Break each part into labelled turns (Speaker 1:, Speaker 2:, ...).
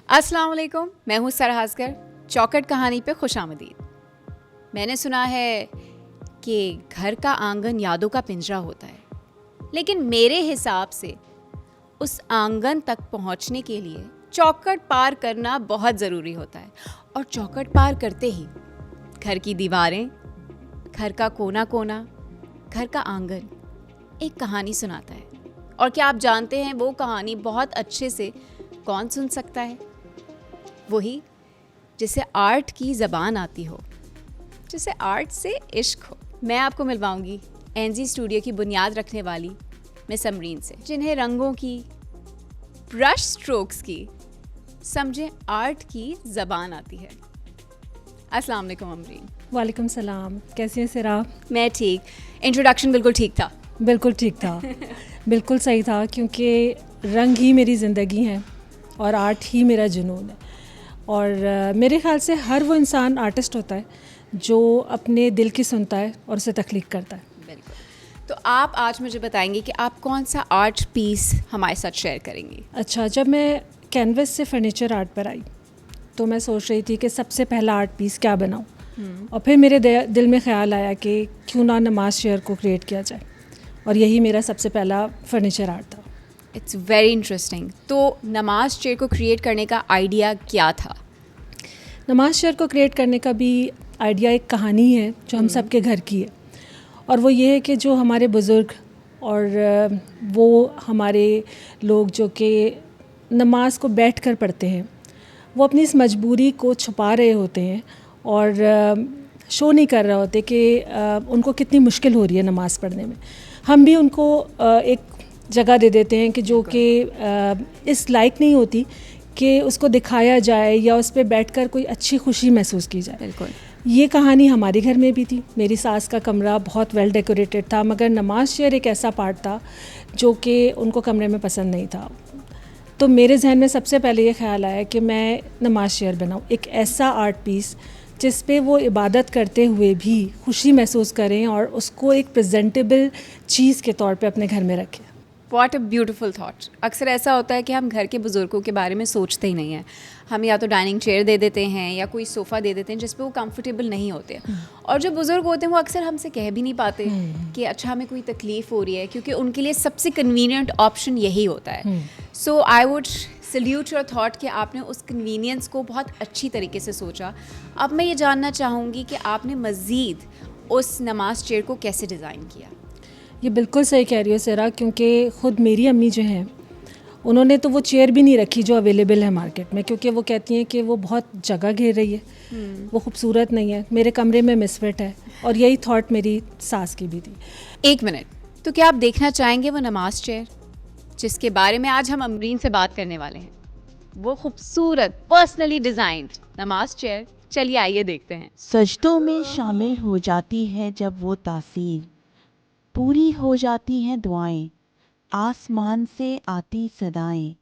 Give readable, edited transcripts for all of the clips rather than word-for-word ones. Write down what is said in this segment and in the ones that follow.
Speaker 1: अस्सलाम वालेकुम, मैं हूँ सरहा असगर। चौखट कहानी पे खुशामदीद। मैंने सुना है कि घर का आंगन यादों का पिंजरा होता है, लेकिन मेरे हिसाब से उस आंगन तक पहुँचने के लिए चौखट पार करना बहुत ज़रूरी होता है। और चौखट पार करते ही घर की दीवारें, घर का कोना कोना, घर का आंगन एक कहानी सुनाता है। और क्या आप जानते हैं वो कहानी बहुत अच्छे से कौन सुन सकता है? वही जिसे आर्ट की ज़बान आती हो, जिसे आर्ट से इश्क हो। मैं आपको मिलवाऊंगी एनजी स्टूडियो की बुनियाद रखने वाली मिस अमरीन से, जिन्हें रंगों की, ब्रश स्ट्रोक्स की, समझे आर्ट की ज़बान आती है। अस्सलाम वालेकुम अमरीन।
Speaker 2: वालेकुम सलाम, कैसी हैं सिरा?
Speaker 1: मैं ठीक। इंट्रोडक्शन बिल्कुल ठीक था?
Speaker 2: बिल्कुल ठीक था, बिल्कुल सही था, क्योंकि रंग ही मेरी ज़िंदगी है और आर्ट ही मेरा जुनून है। और मेरे ख्याल से हर वो इंसान आर्टिस्ट होता है जो अपने दिल की सुनता है और उसे तख्लीक करता है।
Speaker 1: बिल्कुल। तो आप आज मुझे बताएंगे कि आप कौन सा आर्ट पीस हमारे साथ शेयर करेंगी?
Speaker 2: अच्छा, जब मैं कैनवस से फर्नीचर आर्ट पर आई तो मैं सोच रही थी कि सबसे पहला आर्ट पीस क्या बनाऊं। और फिर मेरे दिल में ख़्याल आया कि क्यों ना नमाज चेयर को क्रिएट किया जाए, और यही मेरा सबसे पहला फर्नीचर आर्ट था।
Speaker 1: It's very interesting. तो नमाज चेयर को क्रिएट करने का आइडिया क्या था?
Speaker 2: नमाज चेयर को क्रिएट करने का भी आइडिया एक कहानी है जो हम सब के घर की है, और वो ये है कि जो हमारे बुज़ुर्ग और वो हमारे लोग जो कि नमाज को बैठ कर पढ़ते हैं, वो अपनी इस मजबूरी को छुपा रहे होते हैं और शो नहीं कर रहे होते कि उनको कितनी मुश्किल हो रही है नमाज़ पढ़ने में। हम भी उनको एक जगह दे देते हैं कि जो कि इस लायक नहीं होती कि उसको दिखाया जाए या उस पर बैठकर कोई अच्छी खुशी महसूस की जाए।
Speaker 1: बिल्कुल।
Speaker 2: ये कहानी हमारे घर में भी थी। मेरी सास का कमरा बहुत वेल डेकोरेटेड था, मगर नमाज चेयर एक ऐसा पार्ट था जो कि उनको कमरे में पसंद नहीं था। तो मेरे जहन में सबसे पहले ये ख्याल आया कि मैं नमाज चेयर बनाऊँ, एक ऐसा आर्ट पीस जिस पे वो इबादत करते हुए भी खुशी महसूस करें और उसको एक प्रेजेंटेबल चीज़ के तौर पे अपने घर में रखें।
Speaker 1: What a beautiful thought. अक्सर ऐसा होता है कि हम घर के बुज़ुर्गों के बारे में सोचते ही नहीं हैं। हम या तो डाइनिंग चेयर दे देते हैं या कोई सोफ़ा दे देते हैं जिस पे वो कंफर्टेबल नहीं होते। और जो बुज़ुर्ग होते हैं वो अक्सर हमसे कह भी नहीं पाते कि अच्छा हमें कोई तकलीफ़ हो रही है, क्योंकि उनके लिए सबसे कन्वीनियंट ऑप्शन यही होता है। So I would salute your thought कि आपने उस कन्वीनियंस को बहुत अच्छी तरीके से सोचा। अब मैं ये जानना चाहूँगी कि आपने मज़ीद उस नमाज चेयर को कैसे डिज़ाइन किया?
Speaker 2: ये बिल्कुल सही कह रही हो सेरा, क्योंकि ख़ुद मेरी अम्मी जो हैं उन्होंने तो वो चेयर भी नहीं रखी जो अवेलेबल है मार्केट में, क्योंकि वो कहती हैं कि वो बहुत जगह घेर रही है, वो खूबसूरत नहीं है, मेरे कमरे में मिसफिट है। और यही थॉट मेरी सास की भी थी।
Speaker 1: एक मिनट, तो क्या आप देखना चाहेंगे वो नमाज चेयर जिसके बारे में आज हम अमरीन से बात करने वाले हैं? वो खूबसूरत पर्सनली डिजाइन्ड नमाज चेयर, चलिए आइए देखते हैं।
Speaker 3: सजदों में शामिल हो जाती है जब वो तासीर, पूरी हो जाती हैं दुआएं, आसमान से आती सदाएं।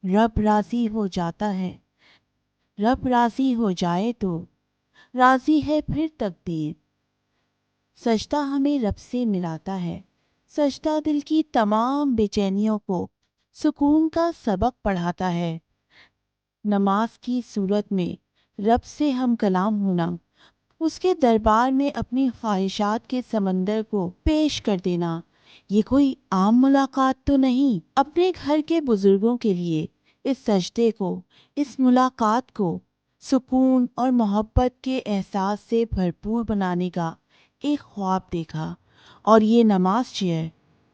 Speaker 3: रब राजी हो जाता है, रब राजी हो जाए तो राजी है फिर तकदीर। सजदा हमें रब से मिलाता है, सजदा दिल की तमाम बेचैनियों को सुकून का सबक पढ़ाता है। नमाज की सूरत में रब से हम कलाम होना, उसके दरबार में अपनी ख्वाहिशात के समंदर को पेश कर देना, ये कोई आम मुलाकात तो नहीं। अपने घर के बुजुर्गों के लिए इस सजदे को, इस मुलाकात को सुकून और मोहब्बत के एहसास से भरपूर बनाने का एक ख्वाब देखा, और ये नमाज चेयर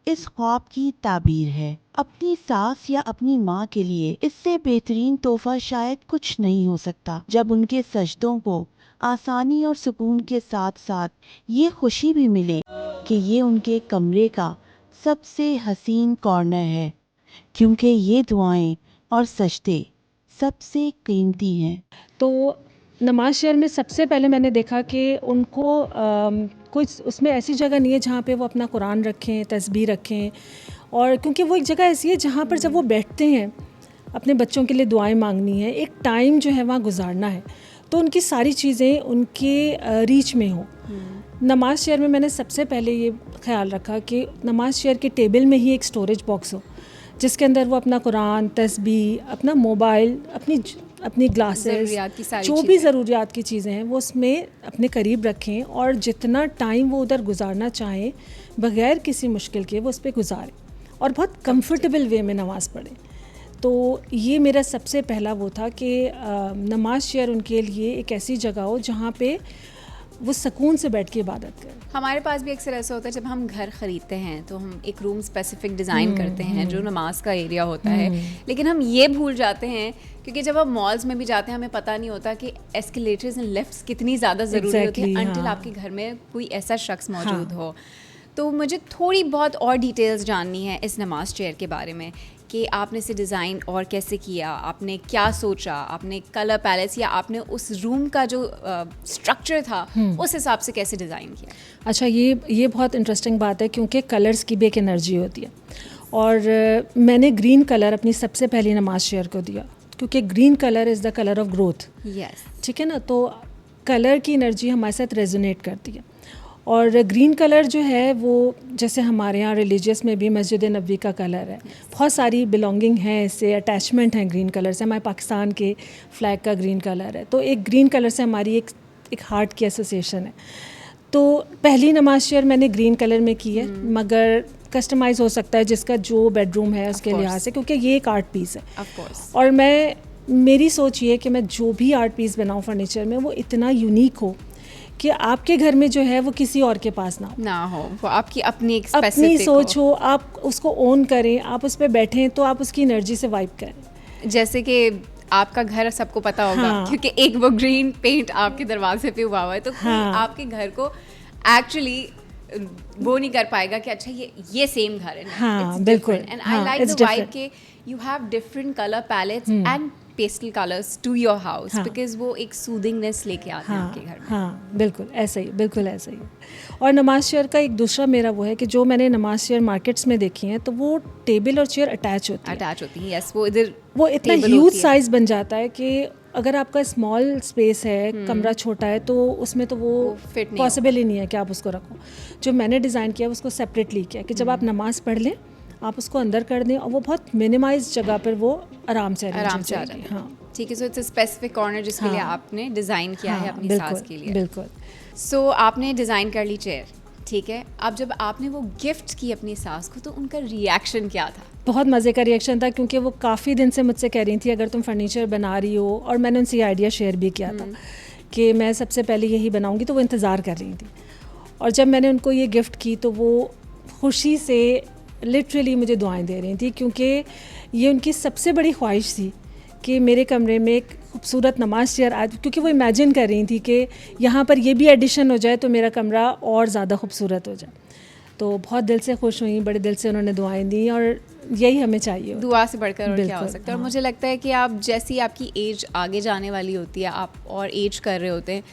Speaker 3: इस ख्वाब की ताबीर है। अपनी सास या अपनी माँ के लिए इससे बेहतरीन तोहफा शायद कुछ नहीं हो सकता, जब उनके सजदों को आसानी और सुकून के साथ साथ ये खुशी भी मिले कि ये उनके कमरे का सबसे हसीन कॉर्नर है, क्योंकि ये दुआएं और सजदे सबसे कीमती हैं।
Speaker 2: तो नमाज चेयर में सबसे पहले मैंने देखा कि उनको कुछ उसमें ऐसी जगह नहीं है जहाँ पे वो अपना कुरान रखें, तस्बीह रखें, और क्योंकि वो एक जगह ऐसी है जहाँ पर जब वो बैठते हैं अपने बच्चों के लिए दुआएं मांगनी है, एक टाइम जो है वहाँ गुजारना है, तो उनकी सारी चीज़ें उनके रीच में हो। नमाज चेयर में मैंने सबसे पहले ये ख्याल रखा कि नमाज चेयर के टेबल में ही एक स्टोरेज बॉक्स हो, जिसके अंदर वो अपना कुरान, तस्बीह, अपना मोबाइल, अपनी ग्लासेस,
Speaker 1: ज़रूरियात की सारी
Speaker 2: जो भी
Speaker 1: चीज़ें।
Speaker 2: ज़रूरियात की चीज़ें हैं वो उसमें अपने करीब रखें और जितना टाइम वो उधर गुजारना चाहें बग़ैर किसी मुश्किल के वो उस पर गुजारें और बहुत कंफर्टेबल वे में नमाज़ पढ़ें। तो ये मेरा सबसे पहला वो था कि नमाज शेयर उनके लिए एक ऐसी जगह हो जहाँ पे वो सुकून से बैठ के इबादत करें।
Speaker 1: हमारे पास भी अक्सर ऐसा होता है, जब हम घर ख़रीदते हैं तो हम एक रूम स्पेसिफिक डिज़ाइन करते हैं जो नमाज का एरिया होता है, लेकिन हम ये भूल जाते हैं क्योंकि जब हम मॉल्स में भी जाते हैं हमें पता नहीं होता कि एस्केलेटर्स एंड लिफ्ट्स कितनी ज़्यादा ज़रूरी होती है अनटिल आपके घर में कोई ऐसा शख्स मौजूद हो। तो मुझे थोड़ी बहुत और डिटेल्स जाननी है इस नमाज चेयर के बारे में कि आपने इसे डिज़ाइन और कैसे किया, आपने क्या सोचा, आपने कलर पैलेट्स या आपने उस रूम का जो स्ट्रक्चर था उस हिसाब से कैसे डिज़ाइन किया।
Speaker 2: अच्छा, ये बहुत इंटरेस्टिंग बात है क्योंकि कलर्स की भी एक एनर्जी होती है और मैंने ग्रीन कलर अपनी सबसे पहली नमाज शेयर को दिया क्योंकि green colour is the colour of growth.
Speaker 1: Yes,
Speaker 2: ठीक है ना, तो कलर की एनर्जी हमारे साथ रेजोनेट करती है और ग्रीन कलर जो है वो जैसे हमारे यहाँ रिलीजियस में भी मस्जिद नबवी का कलर है, बहुत सारी बिलोंगिंग है, इससे अटैचमेंट है ग्रीन कलर से। हमारे पाकिस्तान के फ्लैग का ग्रीन कलर है, तो एक ग्रीन कलर से हमारी एक हार्ट की एसोसिएशन है। तो पहली नमाज शेयर मैंने ग्रीन कलर में की है, मगर कस्टमाइज़ हो सकता है जिसका जो बेडरूम है उसके लिहाज से, क्योंकि ये एक आर्ट पीस है।
Speaker 1: Of course.
Speaker 2: और मेरी सोच ये है कि मैं जो भी आर्ट पीस बनाऊँ फर्नीचर में वो इतना यूनिक हो कि आपके घर में जो है वो किसी और के पास ना हो,
Speaker 1: वो आपकी अपनी एक
Speaker 2: अपनी
Speaker 1: स्पेसिफिक
Speaker 2: सोच हो, आप उसको ओन करें, आप उस पर बैठें तो आप उसकी एनर्जी से वाइब करें।
Speaker 1: जैसे कि आपका घर सबको पता होगा,
Speaker 2: हाँ।
Speaker 1: क्योंकि एक वो ग्रीन पेंट आपके दरवाजे पे हुआ हुआ है, तो कोई
Speaker 2: हाँ।
Speaker 1: आपके घर को एक्चुअली वो नहीं कर पाएगा कि अच्छा ये सेम घर है।
Speaker 2: हाँ, बिल्कुल।
Speaker 1: एंड आई
Speaker 2: हाँ,
Speaker 1: like
Speaker 2: it's
Speaker 1: the vibe
Speaker 2: different.
Speaker 1: के you have different colour palettes and pastel colours to your house,
Speaker 2: हाँ।
Speaker 1: बिकॉज वो एक सूदिंगनेस लेके आते हैं
Speaker 2: हाँ,
Speaker 1: आपके घर में।
Speaker 2: हाँ, बिल्कुल ऐसा ही, बिल्कुल ऐसा ही। और नमाज चेयर का एक दूसरा मेरा वो है कि जो मैंने नमाज चेयर मार्केट्स में देखी हैं तो वो टेबल और चेयर अटैच होती है।
Speaker 1: अटैच होती है, यस, वो इधर
Speaker 2: वो इतना
Speaker 1: table
Speaker 2: ह्यूज
Speaker 1: होती है।
Speaker 2: साइज बन जाता है कि अगर आपका स्मॉल स्पेस है, कमरा छोटा है, तो उसमें तो वो
Speaker 1: fit नहीं
Speaker 2: पॉसिबल ही नहीं है कि आप उसको रखो। जो मैंने डिज़ाइन किया उसको सेपरेटली किया कि जब आप नमाज पढ़ लें आप उसको अंदर कर दें और वो बहुत मिनिमाइज जगह पर वो आराम से
Speaker 1: आराम
Speaker 2: arrange
Speaker 1: से आ
Speaker 2: हो जाएगी।
Speaker 1: जाएगी।
Speaker 2: हाँ,
Speaker 1: ठीक है, so it's a specific corner जिसके लिए
Speaker 2: हाँ।
Speaker 1: आपने डिज़ाइन किया है
Speaker 2: हाँ,
Speaker 1: अपनी
Speaker 2: बिल्कुल,
Speaker 1: सास के लिए।
Speaker 2: बिल्कुल।
Speaker 1: सो आपने डिज़ाइन कर ली चेयर, ठीक है, अब जब आपने वो गिफ्ट की अपनी सास को तो उनका रिएक्शन क्या था?
Speaker 2: बहुत मज़े का रिएक्शन था क्योंकि वो काफ़ी दिन से मुझसे कह रही थी अगर तुम फर्नीचर बना रही हो, और मैंने उनसे ये आइडिया शेयर भी किया था कि मैं सबसे पहले यही बनाऊंगी, तो वो इंतज़ार कर रही थी। और जब मैंने उनको ये गिफ्ट की तो वो खुशी से लिटरली मुझे दुआएं दे रही थी क्योंकि ये उनकी सबसे बड़ी ख्वाहिश थी कि मेरे कमरे में एक खूबसूरत नमाज चेयर आज, क्योंकि वो इमेजिन कर रही थी कि यहाँ पर ये भी एडिशन हो जाए तो मेरा कमरा और ज़्यादा खूबसूरत हो जाए। तो बहुत दिल से खुश हुई, बड़े दिल से उन्होंने दुआएं दी और यही हमें चाहिए।
Speaker 1: दुआ से बढ़कर और क्या हो
Speaker 2: बिल्कुल,
Speaker 1: सकता है। और
Speaker 2: हाँ।
Speaker 1: मुझे लगता है कि आप जैसी आपकी एज आगे जाने वाली होती है, आप और एज कर रहे होते हैं,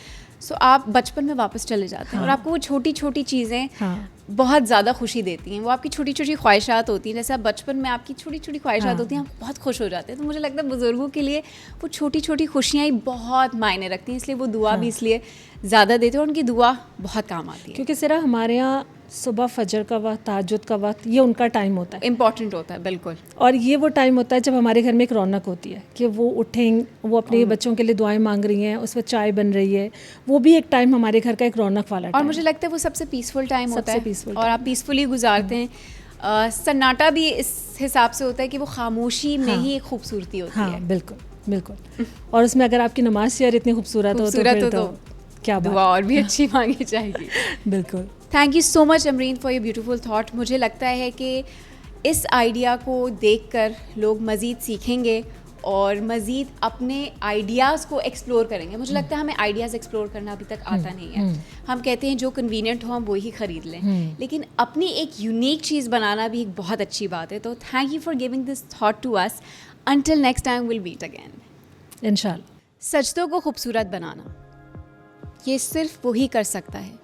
Speaker 1: सो आप बचपन में वापस चले जाते हैं और आपको वो छोटी छोटी चीज़ें
Speaker 2: हाँ,
Speaker 1: बहुत ज़्यादा खुशी देती हैं। वो आपकी छोटी छोटी ख्वाहिशात होती हैं, जैसे आप बचपन में आपकी छोटी छोटी ख्वाहिशात
Speaker 2: हाँ।
Speaker 1: होती हैं, आप बहुत खुश हो जाते हैं। तो मुझे लगता है बुज़ुर्गों के लिए वो छोटी छोटी खुशियाँ ही बहुत मायने रखती हैं, इसलिए वो दुआ भी इसलिए ज़्यादा देते हैं और उनकी दुआ बहुत काम आती है।
Speaker 2: क्योंकि सिर्फ हमारे यहाँ सुबह फजर का वक्त, तहज्जुद का वक्त, ये उनका टाइम होता है
Speaker 1: इम्पॉर्टेंट होता है, बिल्कुल।
Speaker 2: और ये वो टाइम होता है जब हमारे घर में एक रौनक होती है कि वो उठें, वो अपने बच्चों के लिए दुआएं मांग रही हैं, उस वक्त चाय बन रही है, वो भी एक टाइम हमारे घर का एक रौनक वाला
Speaker 1: और
Speaker 2: टाइम।
Speaker 1: मुझे लगता है वो सबसे पीसफुल टाइम होता है,
Speaker 2: सबसे peaceful
Speaker 1: और आप पीसफुली गुजारते हैं। सन्नाटा भी इस हिसाब से होता है कि वो खामोशी में ही एक खूबसूरती होती
Speaker 2: हाँ,
Speaker 1: है।
Speaker 2: बिल्कुल बिल्कुल। और उसमें अगर आपकी नमाज शेयर इतनी खूबसूरत हो तो फिर तो क्या
Speaker 1: दुआ
Speaker 2: बात।
Speaker 1: और भी अच्छी मांगी जाएगी।
Speaker 2: बिल्कुल।
Speaker 1: Thank you so much Amreen for your beautiful thought. मुझे लगता है कि इस आइडिया को देखकर लोग मज़ीद सीखेंगे और मज़ीद अपने आइडियाज़ को एक्सप्लोर करेंगे। मुझे लगता है हमें आइडियाज़ एक्सप्लोर करना अभी तक आता नहीं है। हम कहते हैं जो कन्वीनियंट हो हम वही ख़रीद लें, लेकिन अपनी एक यूनिक चीज़ बनाना भी एक बहुत अच्छी बात है। तो thank you for giving this thought to us. Until next time will meet again.
Speaker 2: इंशाल्लाह।
Speaker 1: सजदों को खूबसूरत बनाना ये सिर्फ वही कर सकता है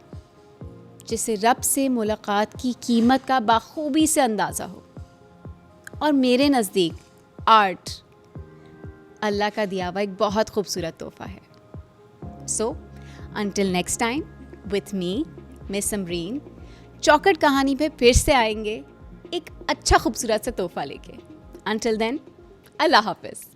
Speaker 1: जिसे रब से मुलाकात की कीमत का बाखूबी से अंदाज़ा हो। और मेरे नज़दीक आर्ट अल्लाह का दिया हुआ एक बहुत खूबसूरत तोहफ़ा है। So until next time with me miss Amreen, चौखट कहानी पे फिर से आएंगे एक अच्छा खूबसूरत सा तोहफ़ा लेके। Until then, Allah Hafiz.